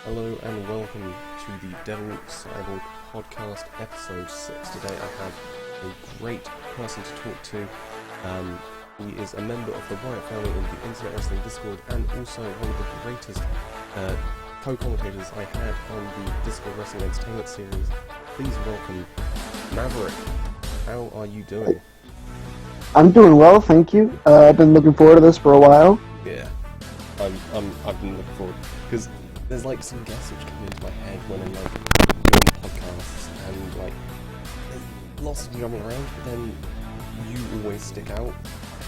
Hello and welcome to the Devil Cyborg Podcast, episode 6. Today I have a great person to talk to. He is a member of the Wyatt Family in the Internet Wrestling Discord and also one of the greatest co-commentators I had on the Discord Wrestling Entertainment series. Please welcome Maver1ck. How are you doing? I'm doing well, thank you. I've been looking forward to this for a while. Yeah, I've been looking forward because there's like some guests which come into my head when I'm like doing podcasts and like there's lots of jumping around, but then you always stick out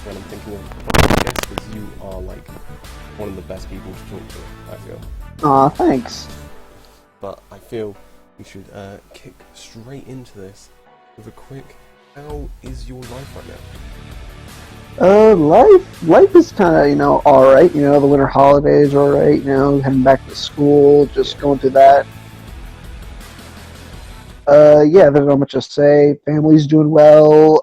when I'm thinking of podcast guests because you are like one of the best people to talk to, I feel. Aw, thanks. But I feel we should kick straight into this with a quick, how is your life right now? Life is kind of, alright, the winter holidays are alright, heading back to school, just going through that. There's not much to say. Family's doing well.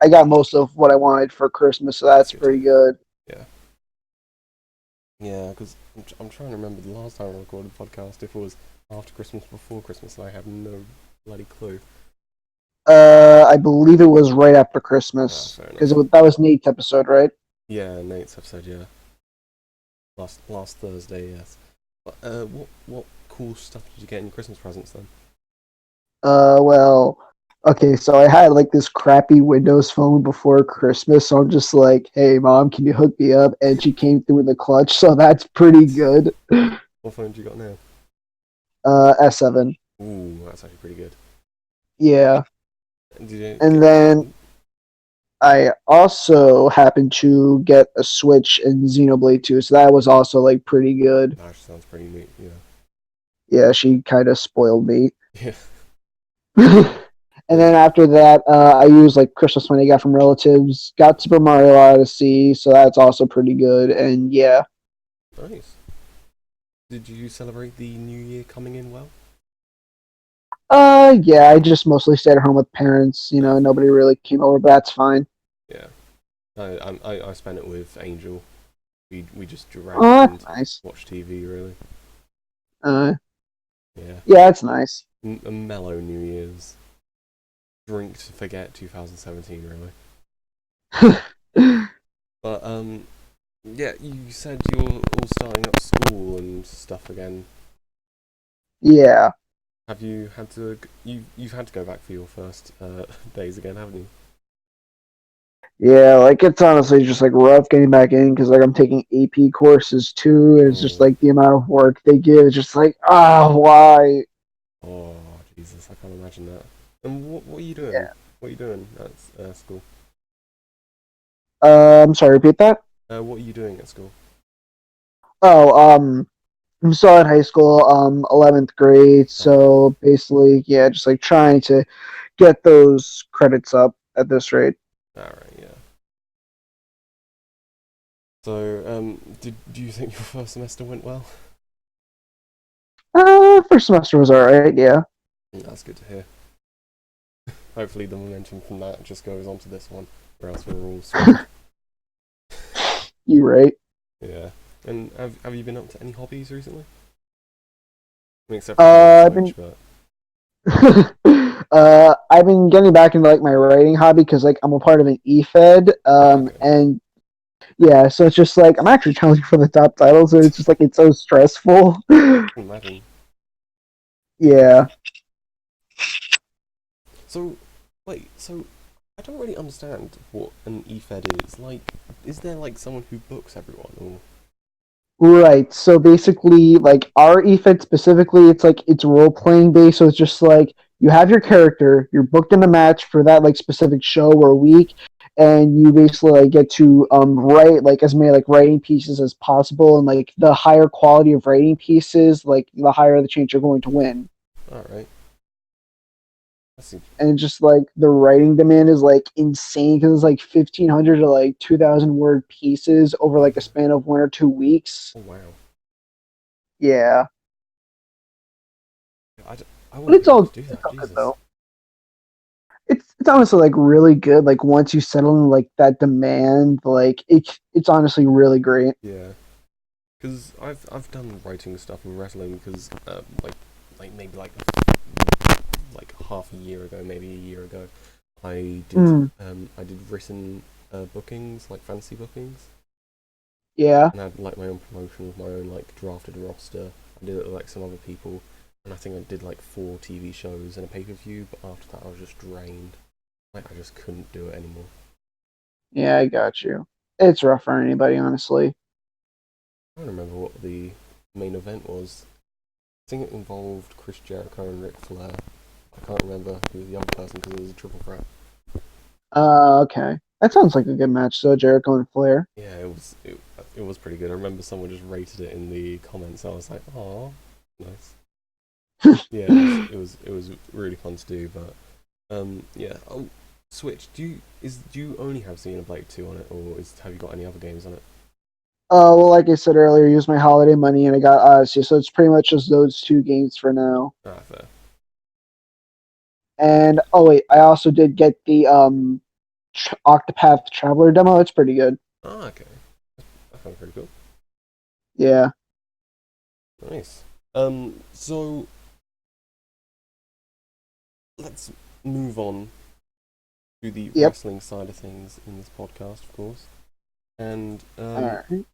I got most of what I wanted for Christmas, so that's pretty good. Yeah. Yeah, because I'm trying to remember the last time I recorded a podcast, if it was after Christmas, before Christmas, and I have no bloody clue. I believe it was right after Christmas, because that was Nate's episode, right? Yeah, Nate's episode, yeah. Last Thursday, yes. But, what cool stuff did you get in your Christmas presents then? Okay, so I had like this crappy Windows phone before Christmas, so I'm just like, hey mom, can you hook me up? And she came through in the clutch, so that's pretty good. What phone do you got now? S7. Ooh, that's actually pretty good. Yeah. And then I also happened to get a Switch in Xenoblade 2, so that was also like pretty good. That sounds pretty neat, yeah. Yeah, she kind of spoiled me. Yeah. And then after that, I used like Christmas money I got from relatives, got Super Mario Odyssey, so that's also pretty good, and yeah. Nice. Did you celebrate the new year coming in well? Yeah, I just mostly stayed at home with parents, nobody really came over, but that's fine. Yeah. I spent it with Angel. We just drank and nice. watched TV, really. Yeah, that's nice. A mellow New Year's. Drink to forget 2017, really. But, yeah, you said you're all starting up school and stuff again. Yeah. Have you had to... You've had to go back for your first days again, haven't you? Yeah, like, it's honestly just, like, rough getting back in, because, like, I'm taking AP courses, too, and it's just, like, the amount of work they give is just, like, why? Oh, Jesus, I can't imagine that. And what are you doing? Yeah. What are you doing at school? I'm sorry, repeat that? What are you doing at school? I'm still in high school, 11th grade, so basically, yeah, just, like, trying to get those credits up at this rate. Alright, yeah. So, do you think your first semester went well? First semester was alright, yeah. That's good to hear. Hopefully the momentum from that just goes on to this one, or else we're all screwed. You right. Yeah. And have you been up to any hobbies recently? I mean, except for Switch, but... I've been getting back into like my writing hobby because like I'm a part of an e-fed, and yeah, so it's just like I'm actually trying to look for the top titles, and it's just like it's so stressful. Imagine. Yeah. So, wait, I don't really understand what an e-fed is. Like, is there like someone who books everyone, or? Right, so basically, like, our e-fed specifically, it's role-playing based, so it's just like, you have your character, you're booked in a match for that, like, specific show or week, and you basically, like, get to, write, like, as many, like, writing pieces as possible, and, like, the higher quality of writing pieces, like, the higher the chance you're going to win. Alright. I see. And just, like, the writing demand is, like, insane, because it's, like, 1,500 to, like, 2,000 word pieces over, like, a span of 1 or 2 weeks. Oh, wow. Yeah. But it's all good though. It's honestly like really good. Like once you settle in like that demand, like it's honestly really great. Yeah. Because I've done writing stuff in wrestling because maybe like half a year ago, maybe a year ago, I did Mm, I did written bookings, like fantasy bookings, yeah. and I had like my own promotion with my own like drafted roster. I did it with like some other people, and I think I did like 4 TV shows and a pay-per-view. But after that, I was just drained. Like I just couldn't do it anymore. Yeah, I got you. It's rough for anybody, honestly. I don't remember what the main event was. I think it involved Chris Jericho and Ric Flair. I can't remember who was the other person because it was a triple threat. Okay. That sounds like a good match, so Jericho and Flair. Yeah, it was pretty good. I remember someone just rated it in the comments. I was like, oh, nice. Yeah, it was really fun to do. But yeah. Oh, Switch. Do you only have Xenoblade 2 on it, or have you got any other games on it? Well, like I said earlier, use my holiday money and I got Odyssey, so it's pretty much just those two games for now. Ah, fair. And oh wait, I also did get the Octopath Traveler demo. It's pretty good. Ah, okay. That sounds pretty cool. Yeah. Nice. So let's move on to the Yep. wrestling side of things in this podcast, of course. And All right.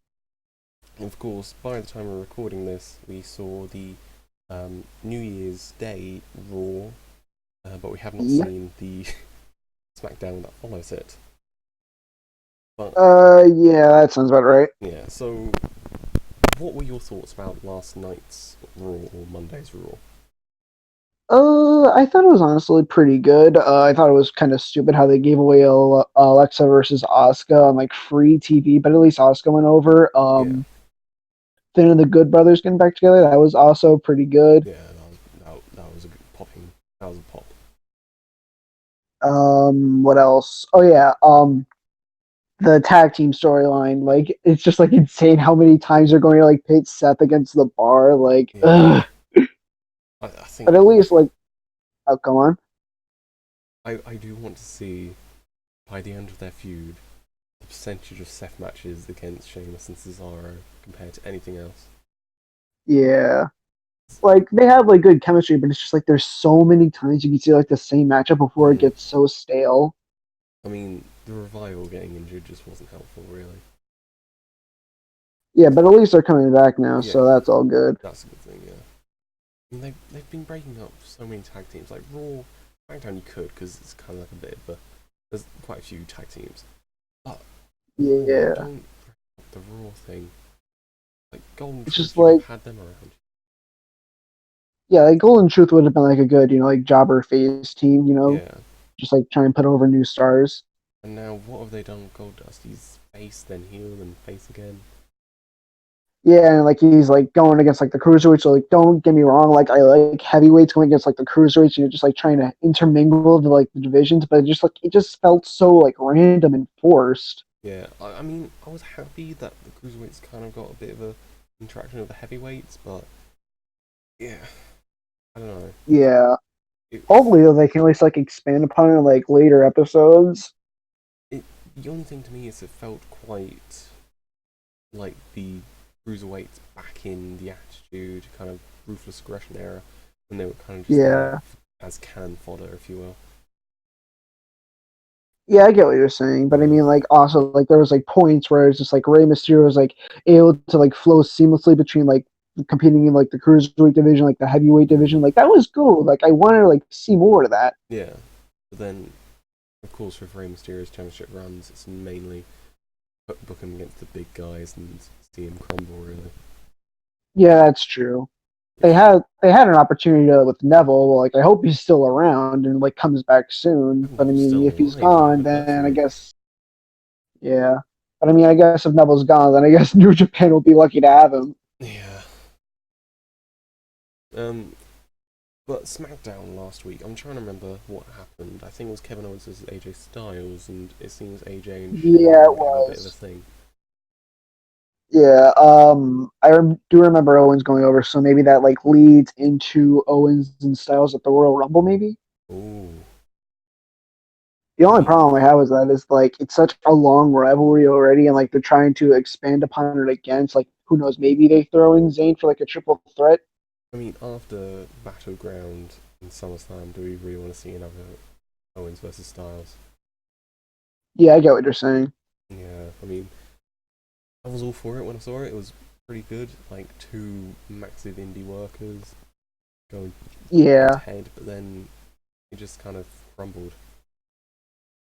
of course, by the time we're recording this, we saw the New Year's Day Raw, but we have not Yep. seen the SmackDown that follows it. But Yeah, that sounds about right. yeah, so what were your thoughts about last night's Raw or Monday's Raw? I thought it was honestly pretty good. I thought it was kind of stupid how they gave away Alexa versus Asuka on like free TV, but at least Asuka went over. Yeah, Finn and the Good Brothers getting back together, that was also pretty good. yeah, that was a good popping. That was a pop. What else? Oh yeah, the tag team storyline. Like it's just like insane how many times they're going to like pit Seth against the bar. Like, Yeah, ugh. I But think at least like, oh, come on. I do want to see by the end of their feud the percentage of Seth matches against Sheamus and Cesaro compared to anything else. Yeah. Like they have like good chemistry, but it's just like there's so many times you can see like the same matchup before it Mm. gets so stale. I mean, the Revival getting injured just wasn't helpful, really. Yeah, but at least they're coming back now, Yeah, so that's all good. that's a good thing. Yeah, I mean, they've been breaking up so many tag teams. Like Raw, SmackDown, you could because it's kind of like a bit, but there's quite a few tag teams. But Raw, Yeah. don't break up the Raw thing. Like Golden It's Truth, just you could like, have had them around. yeah, like Golden Truth would have been like a good, like jobber face team, Yeah, just like try and put over new stars. and now what have they done with Goldust? He's face, then heel, then face again. Yeah, and like he's like going against like the cruiserweights. So like, don't get me wrong, like I like heavyweights going against like the cruiserweights. Just like trying to intermingle the divisions, but it just felt so like random and forced. Yeah, I mean, I was happy that the cruiserweights kind of got a bit of a interaction with the heavyweights, but yeah, I don't know. Yeah, It, hopefully though, they can at least like expand upon it in, like later episodes. the only thing to me is it felt quite like the cruiserweights back in the Attitude kind of ruthless aggression era, when they were kind of just there Yeah, as can fodder, if you will. yeah, I get what you're saying, but I Mm. mean, like also like there was like points where it's just like Rey Mysterio was like able to like flow seamlessly between like competing in like the cruiserweight division, like the heavyweight division. Mm. Like that was cool. Like I wanted to like see more of that. Yeah, but then of course with Rey Mysterio's championship runs, it's mainly book him against the big guys and see him crumble, really. Yeah, that's true. They had an opportunity to, with Neville. Well, like I hope he's still around and like comes back soon. And But I Neville's mean, still if he's alive, you gone, haven't heard then from I him. guess yeah. But I mean, I guess if Neville's gone, then I guess New Japan will be lucky to have him. Yeah. Um, but SmackDown last week, I'm trying to remember what happened. I think it was Kevin Owens versus AJ Styles, and it seems AJ and Shane Yeah, are it going to have a bit of a was. thing. Yeah. Do remember Owens going over, so maybe that like leads into Owens and Styles at the Royal Rumble, maybe. Ooh. The I only mean, problem I have with that is like it's such a long rivalry already, and like they're trying to expand upon it again. It's like who knows? Maybe they throw in Zayn for like a triple threat. I mean, after Battleground and SummerSlam, do we really want to see another Owens versus Styles? Yeah, I get what you're saying. Yeah, I mean, I was all for it when I saw it. It was pretty good. Like two massive indie workers going head to Yeah. head, but then it just kind of crumbled.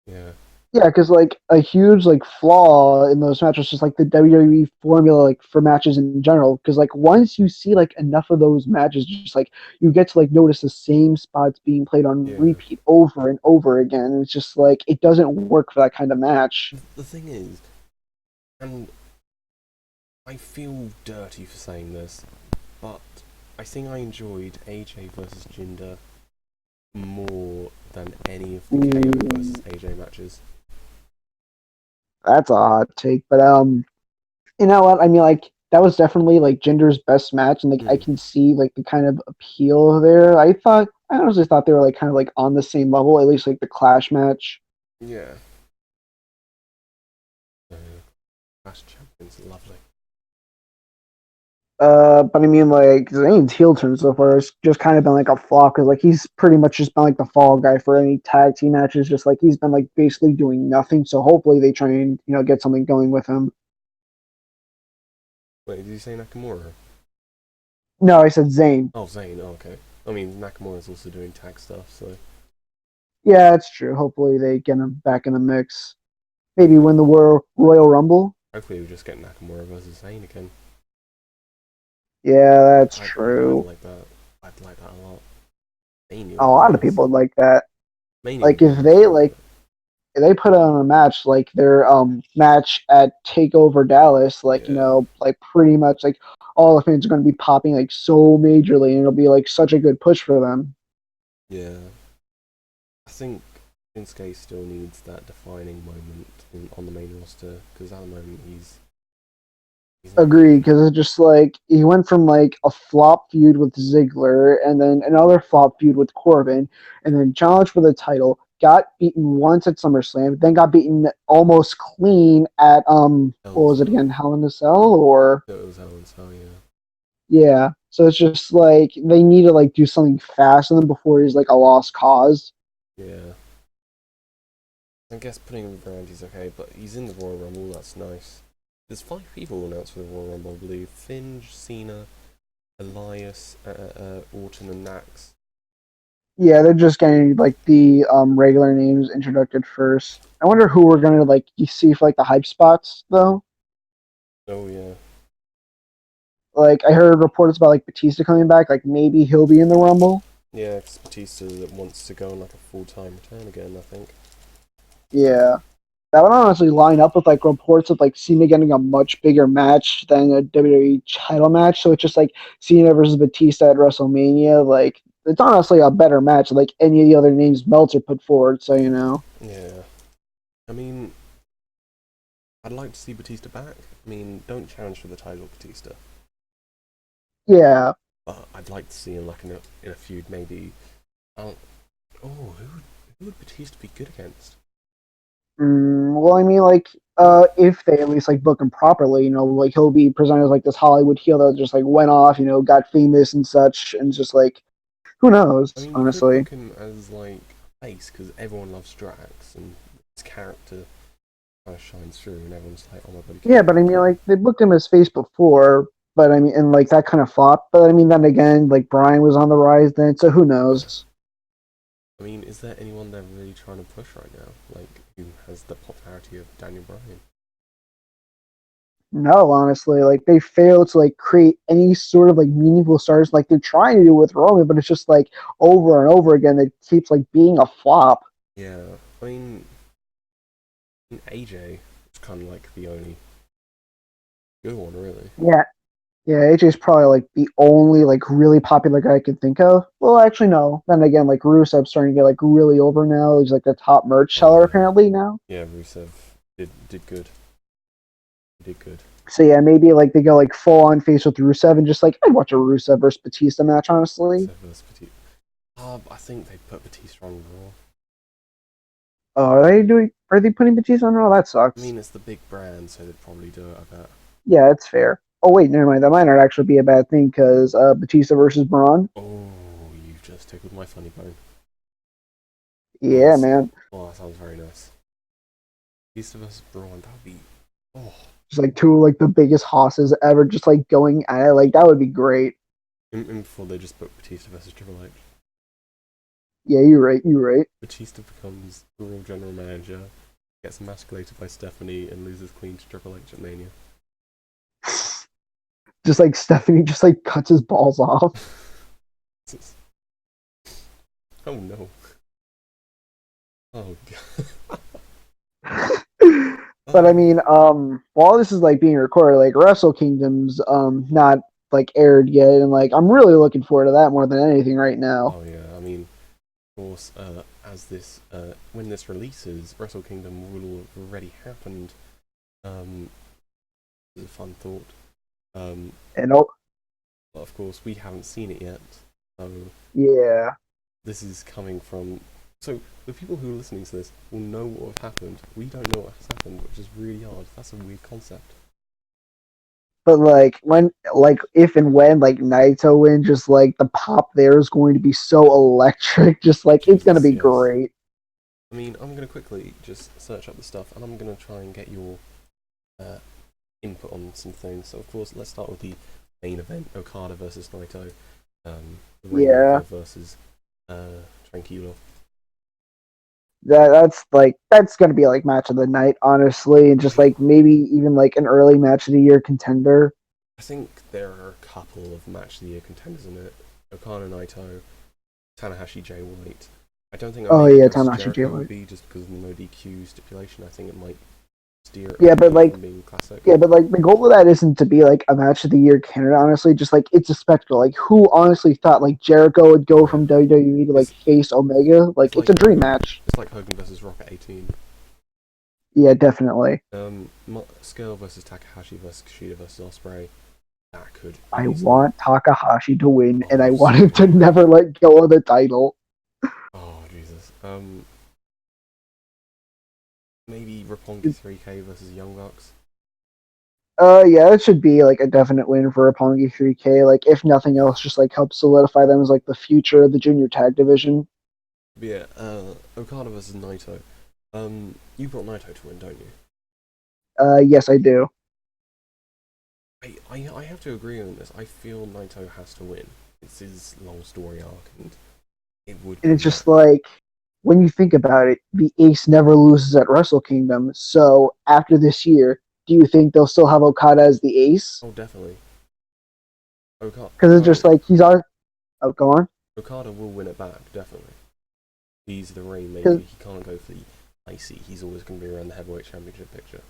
Yeah. Yeah, because like a huge like flaw in those matches is just like the WWE formula like for matches in general. Because like once you see like enough of those matches, just like you get to like notice the same spots being played on Yeah. repeat over and over again. And it's just like it doesn't work for that kind of match. The thing is, and I feel dirty for saying this, but I think I enjoyed AJ versus Jinder more than any of the KO versus AJ matches. That's a hot take, but you know what? I mean, like that was definitely like Jinder's best match, and like I Mm. can see like the kind of appeal there. I honestly thought they were like kind of like on the same level, at least like the Clash match. Yeah. Clash Champions, lovely. But I mean, like Zayn's heel turn so far has just kind of been like a flop because like he's pretty much just been like the fall guy for any tag team matches. Just like he's been like basically doing nothing. So hopefully they try and get something going with him. Wait, did you say Nakamura? No, I said Zayn. Oh, Zayn, oh, okay. I mean, Nakamura's also doing tag stuff, so. Yeah, that's true. Hopefully they get him back in the mix. Maybe win the Royal Rumble. Hopefully we just get Nakamura versus Zayn again. Yeah, that's I'd true. like that. I'd like that a lot. Mania A lot of people would like that. Mania Like if they put on a match like their match at Takeover Dallas, like Yeah. like pretty much like all the fans are going to be popping like so majorly, and it'll be like such a good push for them. Yeah. I think Shinsuke still needs that defining moment on the main roster, because at the moment he's not Agreed, because it's just like he went from like a flop feud with Ziggler, and then another flop feud with Corbin, and then challenged for the title. Got beaten once at SummerSlam, then got beaten almost clean at Hell what in a was it Cell. again, Hell in a Cell, or No, it was Hell in a Cell, yeah. yeah. So it's just like they need to like do something fast in him before he's like a lost cause. Yeah. I guess putting him around is okay, but he's in the Royal Rumble, that's nice. There's 5 people announced for the Royal Rumble, I believe. Finge, Cena, Elias, Orton, and Nax. Yeah, they're just getting like the regular names introduced first. I wonder who we're gonna like you see for like the hype spots though. Oh, yeah. Like I heard reports about like Batista coming back. Like maybe he'll be in the Rumble. Yeah, because Batista wants to go on like a full-time return again, I think. Yeah, that would honestly line up with like reports of like Cena getting a much bigger match than a WWE title match. So it's just like Cena versus Batista at WrestleMania. Like it's honestly a better match than like any of the other names Meltzer put forward. So Yeah. I mean, I'd like to see Batista back. I mean, don't challenge for the title, Batista. Yeah. But I'd like to see him like in a feud, maybe. Who would Batista be good against? Well, I mean, like, if they at least like book him properly, like he'll be presented as like this Hollywood heel that just like went off, got famous and such, and just like, who knows, I mean, you could honestly. book him as like face because everyone loves Drax and his character kind of shines through, and everyone's like, "Oh my god!" Yeah, but I mean, like, they booked him as face before, but I mean, and like that kind of flopped. But I mean, then again, like Brian was on the rise then, so who Yeah. knows? I mean, is there anyone they're really trying to push right now? Like, who has the popularity of Daniel Bryan? No, honestly, like they failed to like create any sort of like meaningful stars like they're trying to do with Roman, but it's just like over and over again, it keeps like being a flop. Yeah, I mean AJ is kind of like the only good one, really. Yeah, yeah, AJ's probably like the only like really popular guy I could think of. Well, actually, no. Then again, like Rusev's starting to get like really over now. He's like the top merch Oh seller yeah, apparently now. yeah. Rusev did good. He did good. So yeah, maybe like they go like full on face with Rusev and just like I'd watch a Rusev versus Batista match honestly. Rusev versus Batista. I think they put Batista on Raw. Oh, are they doing? Are they putting Batista on Raw? That I sucks. mean, it's the big brand, so they'd probably do it. I bet. Yeah, it's fair. Oh wait, never mind. That might not actually be a bad thing because Batista versus Braun. Oh, you've just tickled my funny bone. Yeah, man. Oh, that sounds very nice. Batista versus Braun, that would be. Oh. Just like two like the biggest hosses ever, just like going at it. Like that would be great. And before they just book Batista versus Triple H. Yeah, you're right. You're right. Batista becomes Raw General Manager, gets emasculated by Stephanie, and loses clean to Triple H at Mania. Just like Stephanie just like cuts his balls off. Oh no. Oh god. But I mean, while this is like being recorded, like Wrestle Kingdom's not like aired yet, and like I'm really looking forward to that more than anything right now. Oh yeah, I mean, of course, as this when this releases, Wrestle Kingdom will have already happened. It's a fun thought. And But of course, we haven't seen it yet, so yeah, this is coming from. So the people who are listening to this will know what has happened. We don't know what has happened, which is really odd. That's a weird concept. but like when, like if and when like Naito wins, just like the pop there is going to be so electric. Just like it's gonna be yes. great. I mean, I'm gonna quickly just search up the stuff, and I'm gonna try and get your input on some things. So of course, let's start with the main event: Okada versus Naito. Yeah. Versus Tranquilo. That's gonna be like match of the night, honestly, and just like maybe even like an early match of the year contender. I think there are a couple of match of the year contenders in it. Okada Naito, Tanahashi Jay White. I don't think Tanahashi Jay Jericho would White. be just because of the no DQ stipulation. I think it might steer it from being classic. Yeah, but like the goal of that isn't to be like a match of the year candidate, honestly. Just like it's a spectacle. Like who honestly thought like Jericho would go from WWE to like face Omega? Like it's a dream match. It's like Hogan versus Rock at 18. Yeah, definitely. Scale versus Takahashi versus Kushida versus Ospreay. That could. I want Takahashi to win, and I want him to never let go of the title. Oh Jesus. Maybe Roppongi 3K versus Young Bucks. Yeah, it should be like a definite win for Roppongi 3K. Like if nothing else, just like help solidify them as like the future of the junior tag division. But yeah, Okada versus Naito. You brought Naito to win, don't you? Yes, I do. I have to agree on this. I feel Naito has to win. It's his long story arc, and it would. And it's just like when you think about it, the ace never loses at Wrestle Kingdom. So after this year, do you think they'll still have Okada as the ace? Oh, definitely. Okada. Because it's just like he's on. Oh, go on. Okada will win it back, definitely. He's the Rainmaker. He can't go for the IC. He's always going to be around the heavyweight championship picture.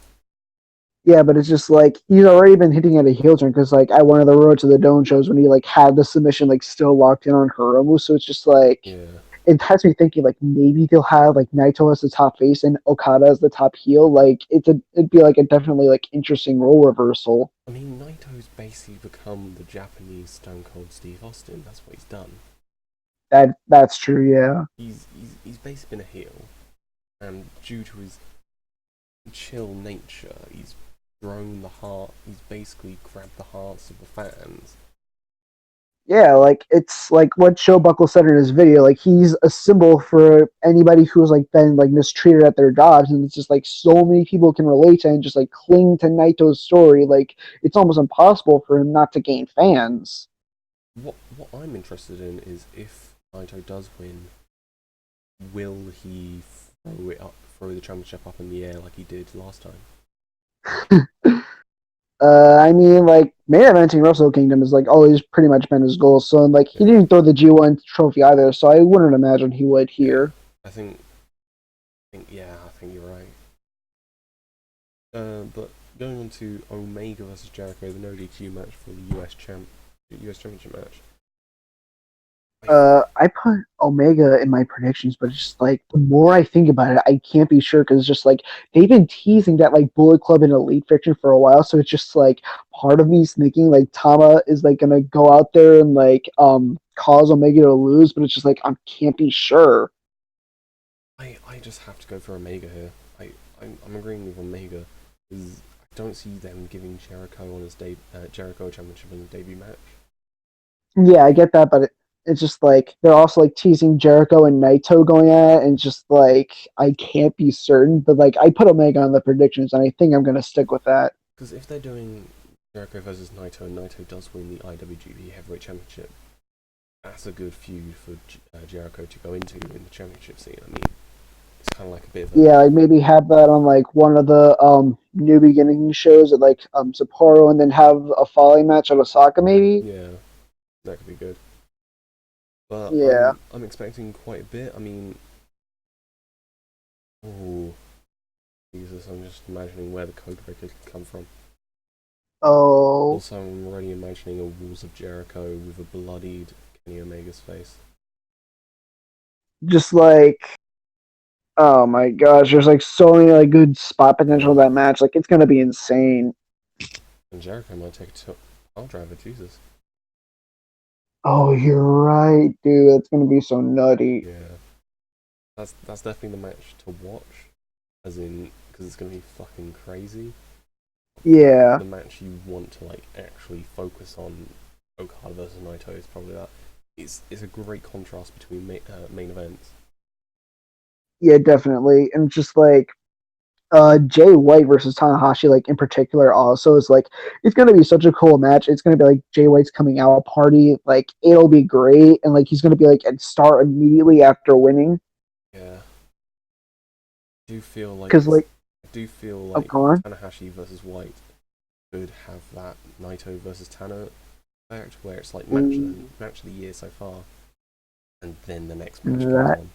Yeah, but it's just like he's already been hitting at a heel turn because like at one of the Road to the Dome shows when he like had the submission like still locked in on Hiromu, so it's just like it has me thinking like maybe they'll have like Naito as the top face and Okada as the top heel. Like it'd be like a definitely like interesting role reversal. I mean, Naito's basically become the Japanese Stone Cold Steve Austin. That's what he's done. That's true, yeah. He's basically been a heel, and due to his chill nature, he's thrown the heart. He's basically grabbed the hearts of the fans. Yeah, like it's like what Joe Buckle said in his video. Like he's a symbol for anybody who's like been like mistreated at their jobs, and it's just like so many people can relate to and just like cling to Naito's story. Like it's almost impossible for him not to gain fans. What I'm interested in is if Naito does win, will he throw the championship up in the air like he did last time? I mean, like main eventing Wrestle Kingdom is like always pretty much been his goal. So like he didn't throw the G1 trophy either, so I wouldn't imagine he would here. I think you're right. But going on to Omega versus Jericho, the no DQ match for the US Championship match. I put Omega in my predictions, but it's just like the more I think about it, I can't be sure because it's just like they've been teasing that like Bullet Club and Elite Fiction for a while, so it's just like part of me is thinking like Tama is like gonna go out there and like cause Omega to lose, but it's just like I can't be sure. I just have to go for Omega here. I'm agreeing with Omega because I don't see them giving Jericho on his Jericho Championship in the debut match. Yeah, I get that, but it's just like they're also like teasing Jericho and Naito going at it, and just like I can't be certain, but like I put Omega on the predictions, and I think I'm gonna stick with that. Because if they're doing Jericho versus Naito, and Naito does win the IWGP Heavyweight Championship, that's a good feud for Jericho to go into in the championship scene. I mean, it's kind of like a bit of a... Yeah, like maybe have that on like one of the New Beginning shows at like Sapporo, and then have a following match at Osaka, maybe. Yeah, that could be good. But Yeah. I'm expecting quite a bit. I mean, oh Jesus, I'm just imagining where the code breaker could come from. Oh, Also, I'm already imagining a Walls of Jericho with a bloodied Kenny Omega's face. just like oh my gosh, there's like so many like good spot potential in that match. Like it's gonna be insane. And Jericho might take a pile driver, Jesus. Oh, you're right, dude. That's gonna be so nutty. Yeah. That's definitely the match to watch. As in, because it's going to be fucking crazy. Yeah. The match you want to like actually focus on Okada versus Naito is probably that. It's a great contrast between main events. Yeah, definitely. And just like Jay White versus Tanahashi, like in particular, also is like it's gonna be such a cool match. It's gonna be like Jay White's coming out party. Like it'll be great, and like he's gonna be like and start immediately after winning. Yeah. Because like, I do feel oh, like go on. Tanahashi versus White could have that Naito versus Tana effect where it's like match of the year so far, and then the next match That comes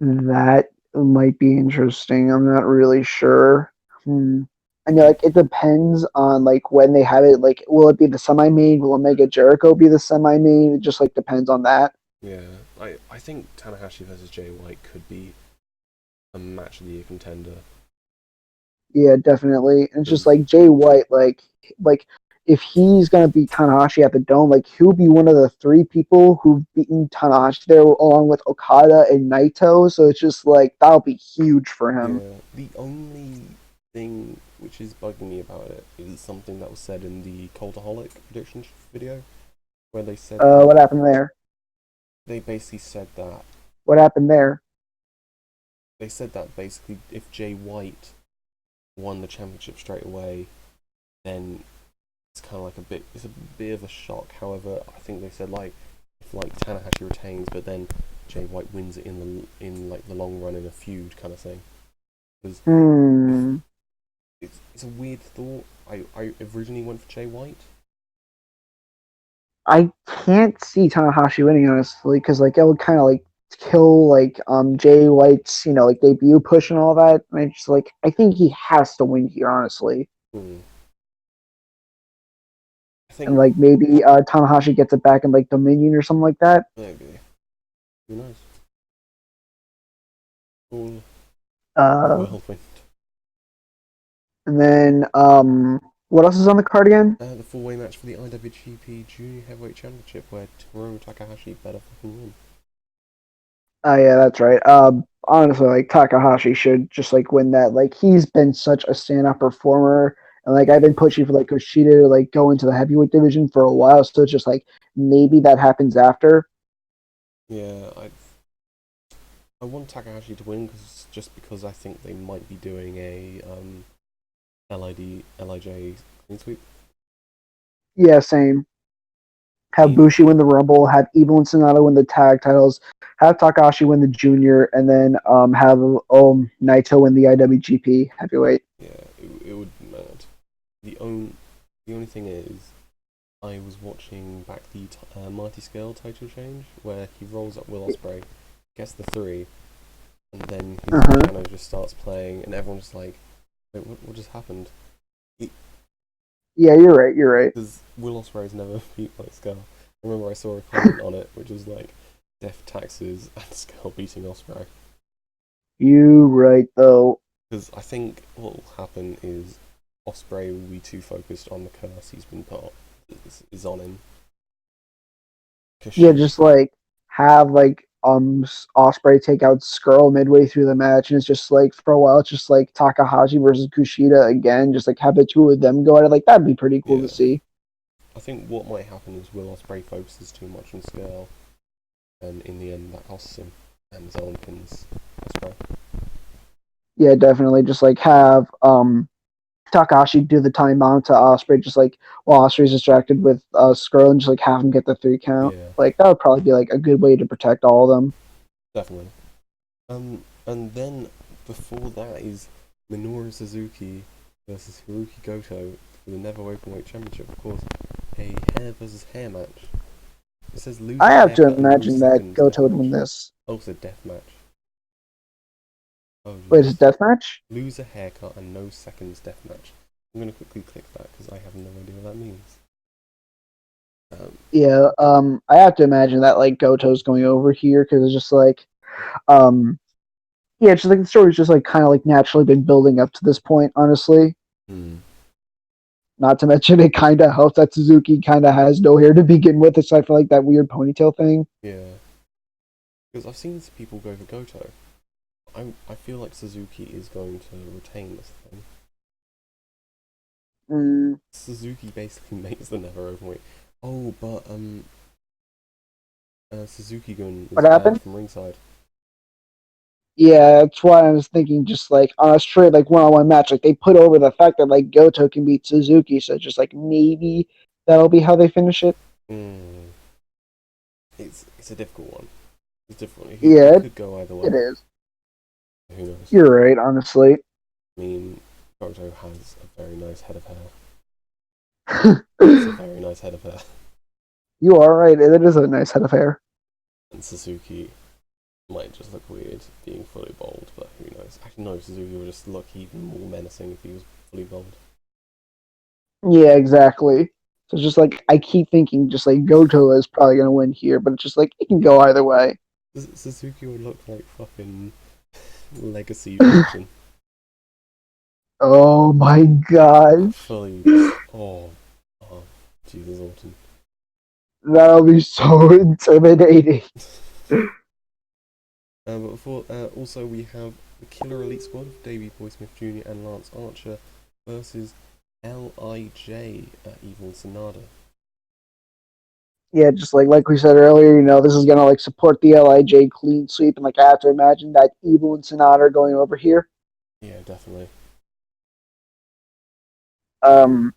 that might be interesting. I'm not really sure. I know, on. like it depends on like when they have it. Like, will it be the semi-main? Will Omega Jericho be the semi-main? It just like depends on that. Yeah, I think Tanahashi versus Jay White could be a match of the year contender. Yeah, definitely. And it's just Because like Jay White, like if he's gonna beat Tanahashi at the Dome, like he'll be one of the three people who've beaten Tanahashi there, along with Okada and Naito. So it's just like that'll be huge for him. yeah, the only thing which is bugging me about it is something that was said in the Cultaholic prediction video, where they said that What happened there? they basically said that What happened there? basically if Jay White won the championship straight away, then it's kind of like it's a bit of a shock. However, I think they said like if like Tanahashi retains, but then Jay White wins it in like the long run in a feud kind of thing. Because it's a weird thought. I originally went for Jay White. I can't see Tanahashi winning honestly, because like it would kind of like kill like Jay White's like debut push and all that. And I just like I think he has to win here honestly, I and think like maybe Tanahashi gets it back in like Dominion or something like that. maybe. Who knows? All Uh, whirlwind. and then what else is on the card again? The four-way match for the IWGP Junior Heavyweight Championship, where Toru Takahashi better fucking win. Oh yeah, that's right. Honestly, like Takahashi should just like win that. Like he's been such a stand-up performer, and like I've been pushing for like Kushida to like go into the heavyweight division for a while. So it's just like maybe that happens after. Yeah, I want Takahashi to win because I think they might be doing a Lij clean sweep. Yeah, same. Have Bushi win the Rumble, have Evil and Sonata win the tag titles, have Takahashi win the junior, and then have Naito win the IWGP heavyweight. Yeah, it would be mad. The only thing is, I was watching back the Mighty Scale title change where he rolls up Will Ospreay, gets the 3, and then his piano just starts playing, and everyone's just like, "Wait, what just happened?" Yeah, you're right. You're right. Because Will Ospreay's never beat like Skull. I remember I saw a comment on it which was like, "Death taxes and Skull beating Ospreay." You right though. Because I think what will happen is Ospreay will be too focused on the curse he's been put is on him. Yeah, just like have like Osprey take out Skrull midway through the match, and it's just like for a while it's just like Takahashi versus Kushida again, just like have the two of them go at it. Like that'd be pretty cool Yeah. to see. I think what might happen is Will Ospreay focuses too much on scale, and in the end that costs him, and Zone pins Ospreay. Yeah, definitely. Just like have Takahashi do the time bomb to Osprey, just like while Osprey's distracted with Skrull, and just like have him get the 3 count. Yeah, Like that would probably be like a good way to protect all of them. definitely. And then before that is Minoru Suzuki versus Hiroki Goto for the Never Openweight Championship. Of course, a hair versus hair match. It says lose I a have to haircut and no imagine that seconds Goto would deathmatch. win this. Oh, it's a death match. Oh, Wait, is it deathmatch? lose a haircut and no seconds death match. I'm gonna quickly click that because I have no idea what that means. Yeah, I have to imagine that like Goto's going over here because it's just like, yeah, it's just like the story's just like kind of like naturally been building up to this point. Honestly, not to mention it kind of helps that Suzuki kind of has no hair to begin with, aside from like that weird ponytail thing. Yeah, because I've seen some people go for Goto. I feel like Suzuki is going to retain this thing. Suzuki basically makes the Never Openweight. Oh, but Suzuki Gun was What happened? banned from ringside. Yeah, that's why I was thinking just like on a straight like one-on-one match, like they put over the fact that like Goto can beat Suzuki, so just like maybe that'll be how they finish it. It's a difficult one. It's a difficult one. Yeah, It could go either way. it is. Who knows? You're right, honestly. I mean, Goto has a very nice head of hair. It's a very nice head of hair. You are right. It is a nice head of hair. And Suzuki might just look weird being fully bald, but who knows? Actually, no, Suzuki would just look even more menacing if he was fully bald. Yeah, exactly. So it's just like I keep thinking, just like Goto is probably gonna win here, but it's just like it can go either way. Suzuki would look like fucking Legacy version. Oh my god, Fully. Oh, Jesus, Orton. that'll be so intimidating. But before, also we have the Killer Elite Squad of Davey Boy Smith Jr. and Lance Archer versus L.I.J. Evil Sonata. Yeah, just like we said earlier, you know, this is gonna like support the Lij clean sweep, and like I have to imagine that Evil and Sonata are going over here. Yeah, definitely. And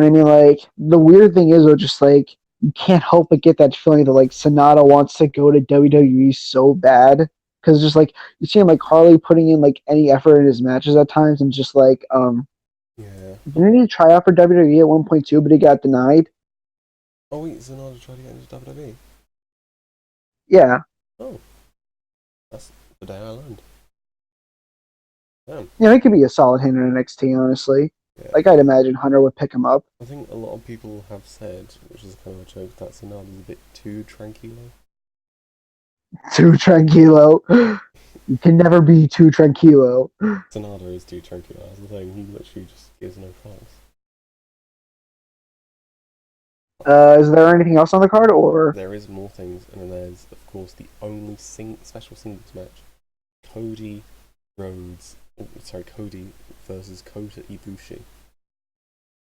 I mean, like the weird thing is, though, just like you can't help but get that feeling that like Sonata wants to go to WWE so bad because just like you see him like hardly putting in like any effort in his matches at times, and just like Yeah. didn't he try out for WWE at 1.2, but he got denied? Oh wait, Sonata tried to get into WWE. Yeah, Oh, that's the day I learned. Damn. yeah, he could be a solid hit in NXT, honestly. Yeah. Like I'd imagine Hunter would pick him up. I think a lot of people have said, which is kind of a joke, that Sonata's a bit too tranquilo. Too tranquilo. You can never be too tranquilo. Sonata is too tranquilo. That's the thing. He literally just gives no fucks. Is there anything else on the card, or There is more things, and then there's, of course, the only special singles match. Cody versus Kota Ibushi.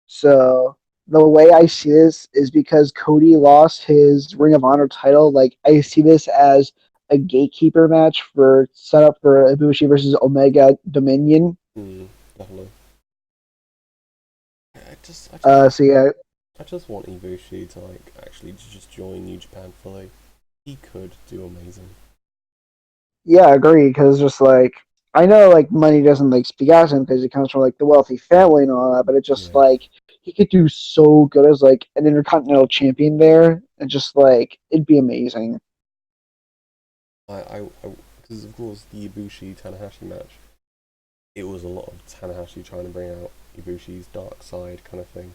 so? The way I see this is because Cody lost his Ring of Honor title. Like I see this as a gatekeeper match for set up for Ibushi versus Omega Dominion. Definitely. I just So yeah, I just want Ibushi to like actually just join New Japan fully. He could do amazing. yeah, I agree. Because just like I know, like money doesn't like speak out to him because he comes from like the wealthy family and all that, but it's just Yeah. like he could do so good as like an intercontinental champion there, and just like it'd be amazing. Because of course the Ibushi Tanahashi match, it was a lot of Tanahashi trying to bring out Ibushi's dark side kind of thing.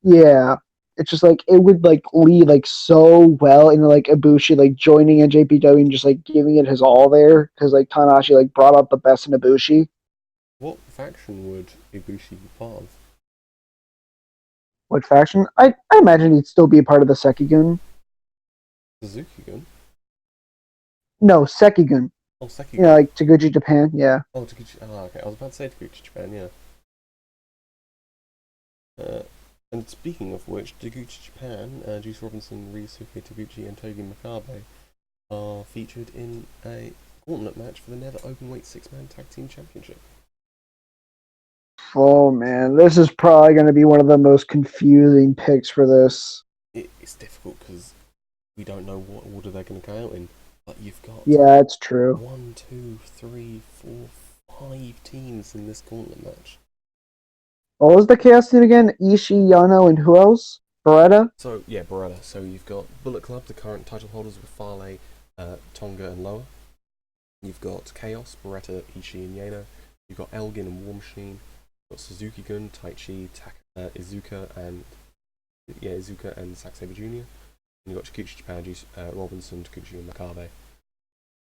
Yeah, it's just like it would like lead like so well into like Ibushi like joining NJPW and just like giving it his all there because like Tanahashi like brought out the best in Ibushi. What faction would Ibushi be part of? What faction? I imagine he'd still be a part of the Sekigun. Suzuki Gun? No, Sekigun. Oh, You know, Sekigun. like Taguchi Japan. Yeah. Oh, Taguchi. Oh, okay. I was about to say Taguchi Japan. Yeah. Uh, and speaking of which, Taguchi Japan, Juice Robinson, Ryusuke Taguchi, and Togi Makabe are featured in a gauntlet match for the Never Openweight Six-Man Tag Team Championship. Oh man, this is probably going to be one of the most confusing picks for this. It's difficult because we don't know what order they're going to go out in. But you've got Yeah, it's true. 1, 2, 3, 4, 5 teams in this gauntlet match. What was the chaos team again? Ishii, Yano, and who else? Beretta? So, yeah, Beretta. So you've got Bullet Club, the current title holders with Farley, Tonga, and Loa. You've got Chaos, Beretta, Ishii, and Yano. You've got Elgin and War Machine. You've got Suzuki Gun, Taichi, Iizuka, and Zack Sabre Jr. And you've got Taguchi Japan, Robinson, Taguchi, and Makabe.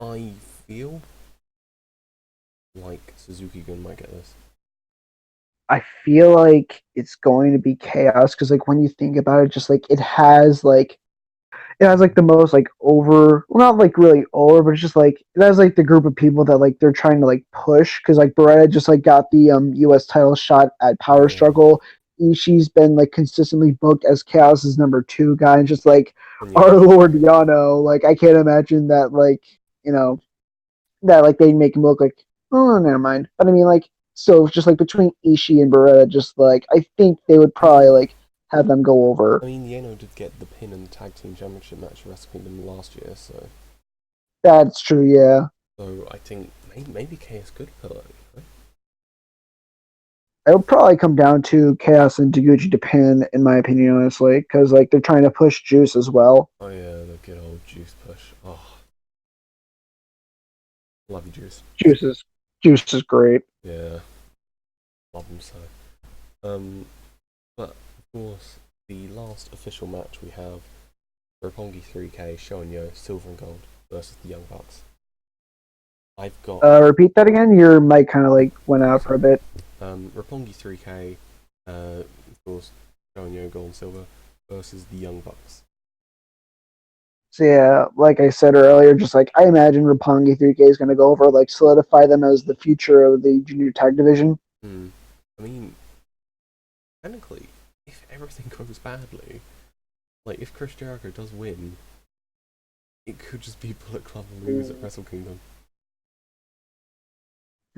I feel like Suzuki Gun might get this. I feel like it's going to be chaos because, like, when you think about it, just like it has the most like over, well, not like really over, but it's just like it has like the group of people that like they're trying to like push because like Beretta just like got the U.S. title shot at Power Yeah. Struggle. Ishii's been like consistently booked as Chaos's number 2 guy, and just like And our yeah, Lord Yano, like I can't imagine that like you know that like they make him look like, oh, never mind. But I mean, like, so just like between Ishii and Beretta, just like I think they would I probably mean, like have them go over. Yano did get the pin in the tag team championship match for Wrestle Kingdom last year, That's true, yeah. so I think maybe KS could pull it. It'll probably come down to Chaos and Taguchi Japan, in my opinion, honestly, because like they're trying to push Juice as well. Oh yeah, the good old Juice push. Oh, love you, Juice. Juice is Juice is great. Yeah, love him so. But of course, the last official match we have: Roppongi 3K, Shonyo, Silver and Gold versus the Young Bucks. I've got. Repeat that again. Your mic kind of like went out for a bit. Roppongi 3K, of course, Shonyo, Gold and Silver versus the Young Bucks. So yeah, like I said earlier, just like I imagine Roppongi 3K is going to go over, like solidify them as the future of the junior tag division. I mean, technically, if everything goes badly, like if Chris Jericho does win, it could just be Bullet Club lose at Wrestle Kingdom.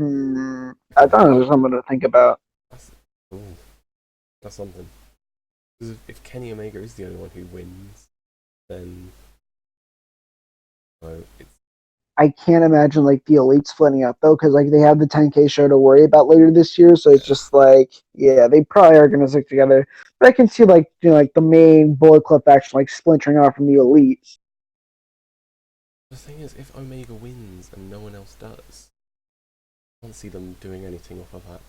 I thought it was something to think about. That's, ooh, that's something. Because if Kenny Omega is the only one who wins, then it's. I can't imagine like the Elite splitting up though, because like they have the 10K show to worry about later this year. So it's just like, yeah, they probably are going to stick together. But I can see like like the main Bullet Club faction like splintering off from the Elite. The thing is, if Omega wins and no one else does, I can't see them doing anything off of that.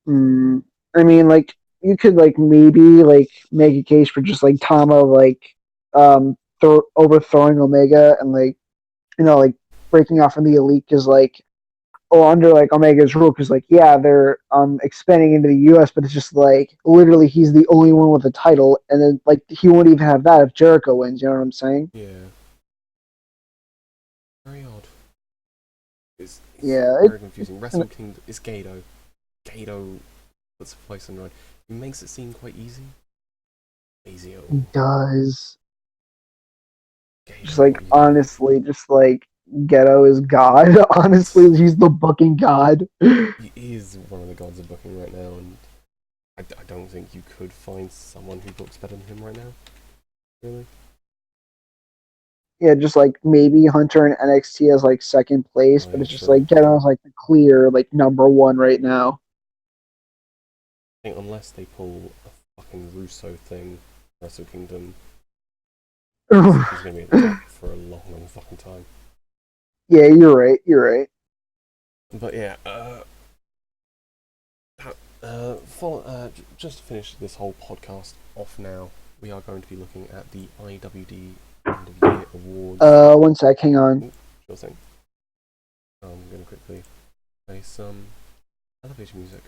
I mean, like you could like maybe like make a case for just like Tama like overthrowing Omega and like like breaking off from the Elite because like under like Omega's rule because like yeah they're expanding into the U.S. but it's just like literally he's the only one with a title and then like he won't even have that if Jericho wins. You know what I'm saying? Yeah. Very odd. It's Yeah, very confusing. Wrestle Kingdom. It's Gato. Gato puts a place on right. He makes it seem quite easy. Easy. he does. Gato, Just like what honestly, just like Ghetto is God. Honestly, he's the booking God. He is one of the gods of booking right now, and I don't think you could find someone who books better than him right now. Really? Yeah, just like maybe Hunter and NXT as like second place, Oh but yeah, it's just true. like Ghetto's like the clear like number 1 right now. I think unless they pull a fucking Russo thing, Wrestle Kingdom, he's gonna be at the top for a long, long fucking time. Yeah, you're right. You're right. But yeah, just to finish this whole podcast off now, we are going to be looking at the IWD End of Year Awards. 1 sec, hang on. Ooh, sure thing. I'm going to quickly play some elevator music.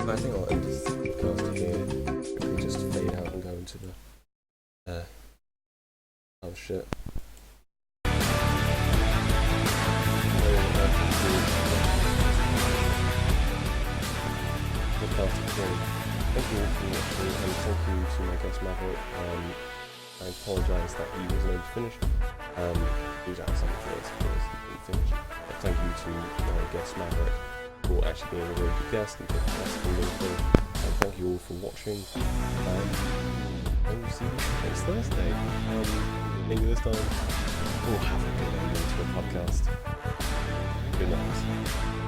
I think I'll end this podcast here. We just fade out and go into the oh shit. Thank you all for watching, and thank you to my guest Maver1ck. I apologise that he wasn't able to finish. He was at some choice, of course, he couldn't finish. But thank you to my guest Maver1ck for actually being a really good guest and taking Wrestle Kingdom through. And thank you all for watching. And we'll see you next Thursday. Maybe this time we'll have a good ending to the podcast. Good night.